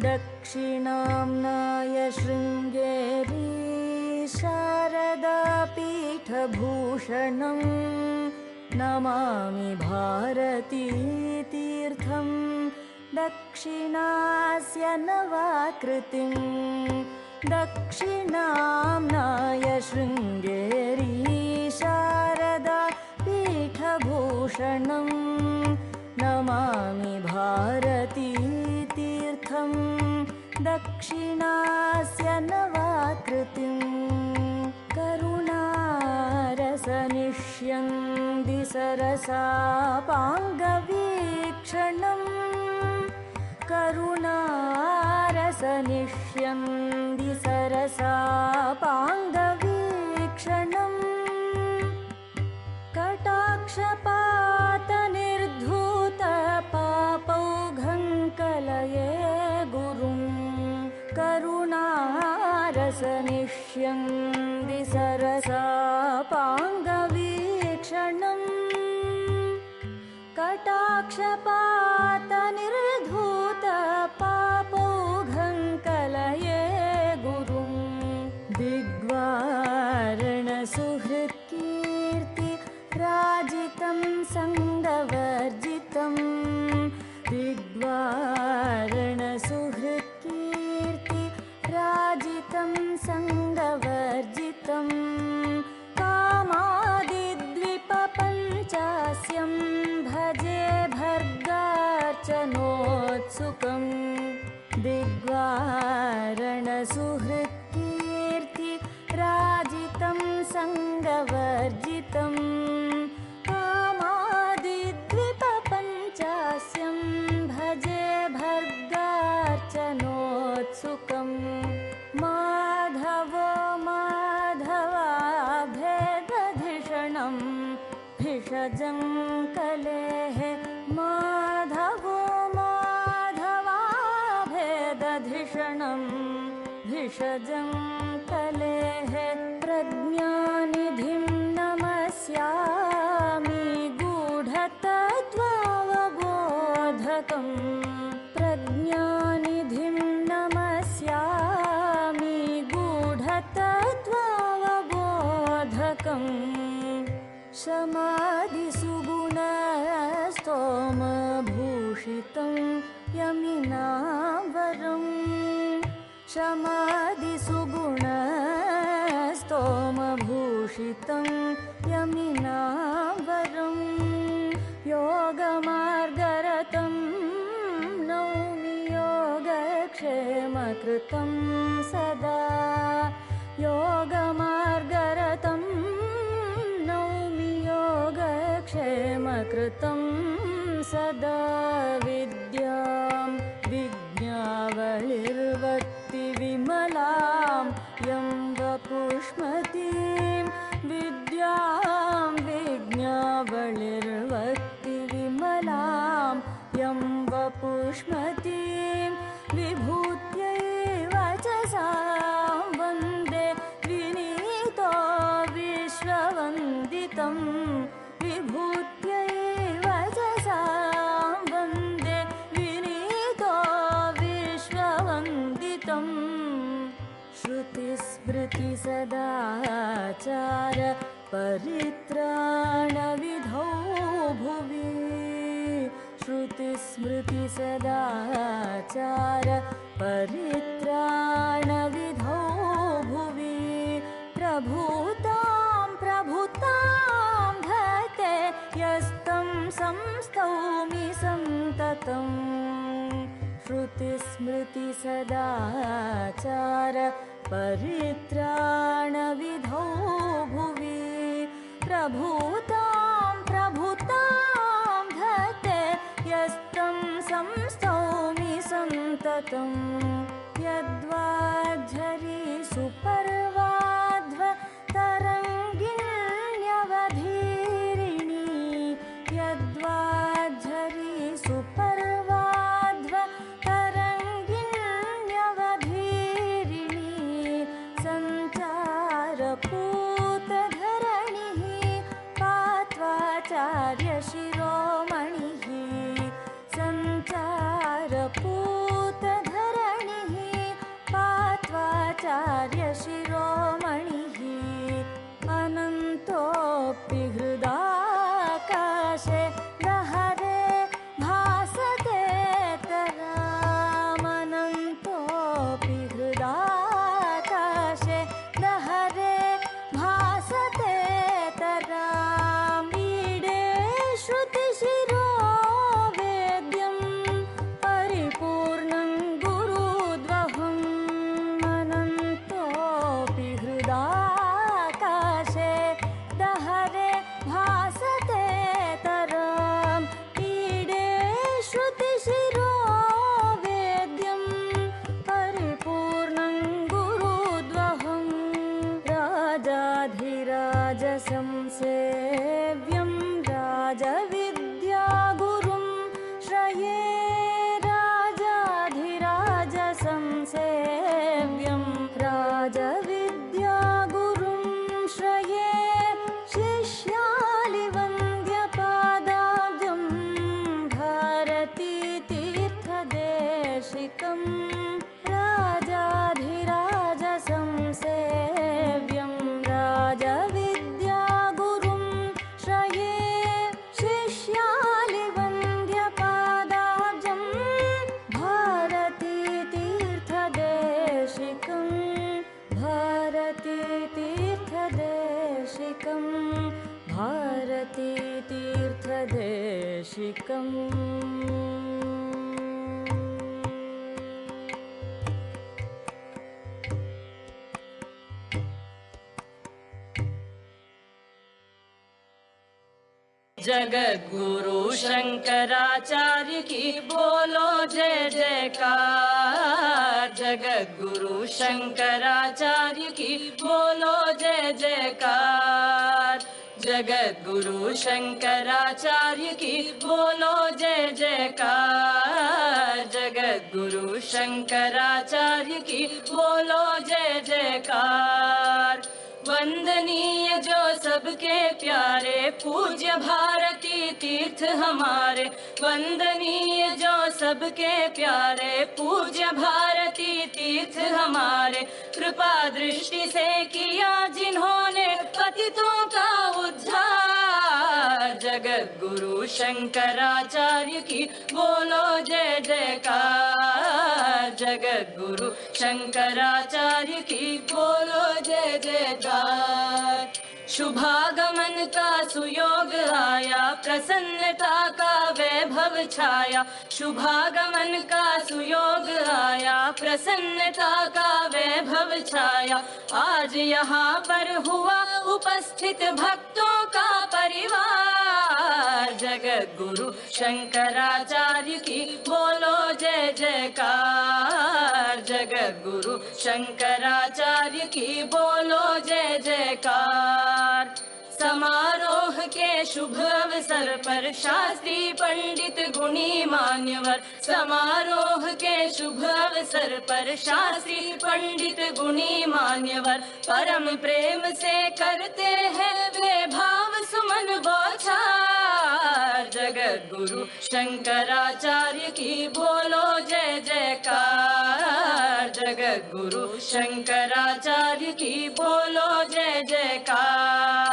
दक्षिणाम्नाय शृङ्गेरी शारदापीठभूषणं नमामि भारतीतीर्थं दक्षिणास्य नवाकृतिं दक्षिणाम्नाय शृङ्गेरी शारदापीठभूषणं नमामि भारतीतीर्थं दक्षिणास्य नवाकृतिम् करुणारसनिष्यं दिसरसापाङ्गवीक्षणम् करुणारसनिष्यं दिसरसापाङ्गवीक्षणम् कटाक्षपातनिर्धूतपापौघं कलये गुरुं करुणारसनिष्यं दिसरसापाङ्गवीक्षणम् कटाक्षपातनिर्धूतपापौघं कलये गुरुं दिग्वारणसुहृत्कीर्ति राजितं सङ्गवर्जितं दिग्वारणसुहृत्कीर्ति राजितं सङ्गवर्जितं कामादिद्विपपञ्चास्यं भजे भर्गार्चनोत्सुकं दिग्वारणसुहृत्कीर्ति राजितं सङ्गवर्जितं कामादिद्विपपञ्चास्यं भजे भर्गार्चनोत्सुकं माधवो माधवाभेदधिषणं भिषजं कलेः माधवो माधवाभेदधिषणं भिषजं कलेः प्रज्ञानिधिं नमस्यामि गूढतत्त्वावबोधकं प्रज्ञानिधिं नमस्यामि गूढतत्त्वावबोधकम् शमादिसुगुणस्तोमभूषितं यमिनावरं शमादिसुगुणस्तोमभूषितं यमिनावरं योगमार्गरतं नौमि योगक्षेमकृतं सदा योगमार्गरतं नौमि योगक्षेमकृतं सदा विद्यां विज्ञावलिर्वक्तिविमलां यं वपुष्मतीं विद्यां विज्ञावलिर्वक्तिविमलां यं वपुष्मतीं विभूत्यै वचसां वन्दे विनीतो विश्ववन्दितं विभूत्यै वचसां वन्दे विनीतो विश्ववन्दितं श्रुतिस्मृतिसदाचार परित्राणविधौ भुवि श्रुतिस्मृतिसदाचार परित्राणविधौ भुवि प्रभूतां प्रभुतां धते यस्तं संस्तौमि सन्ततं श्रुतिस्मृतिसदाचार परित्राणविधौ भुवि प्रभूतां प्रभुतां धते यस्तं संस्तौमि सन्ततं यद्वाज्झरी सुपर्वाध्व तरङ्गिण्यवधीरिणी यद्वाज्झरी सुपर्वाध्व तरङ्गिण्यवधीरिणी सञ्चारपूतधरणिः पात्वाचार्यशिरोमणिः सञ्चारपूतधरणिः उपदेशिकम् जगद्गुरु शंकराचार्य की बोलो जय जयकार। जगद्गुरु शंकराचार्य की बोलो जय जयकार। जगद्गुरु शंकराचार्य की बोलो जय जयकार। जगद्गुरु शंकराचार्य की बोलो जय जयकार। वंदनीय जो सबके प्यारे पूज्य भारती तीर्थ हमारे। वंदनीय जो सबके प्यारे पूज्य भारती तीर्थ हमारे। कृपा दृष्टि से किया जिन्होंने पतितों का उद्धार। जगद्गुरु शंकराचार्य की बोलो जय जयकार। जगद्गुरु शंकराचार्य की बोलो जय जयकार। शुभागमन का सुयोग आया, प्रसन्नता का वैभव छाया। शुभागमन का सुयोग आया, प्रसन्नता का वैभव छाया। आज यहाँ पर हुआ उपस्थित भक्तों का परिवार। जगद्गुरु शंकराचार्य की बोलो जय जयकार। जगद्गुरु शंकराचार्य की बोलो जय जयकार। समारोह के शुभ अवसर पर शास्त्री पंडित गुणी मान्यवर। समारोह के शुभ अवसर पर शास्त्री पंडित गुणी मान्यवर परम प्रेम से करते हैं वे भाव सुमन बौछार। जगद्गुरु शंकराचार्य की बोलो जय जयकार। जगद्गुरु शंकराचार्य की बोलो जय जयकार।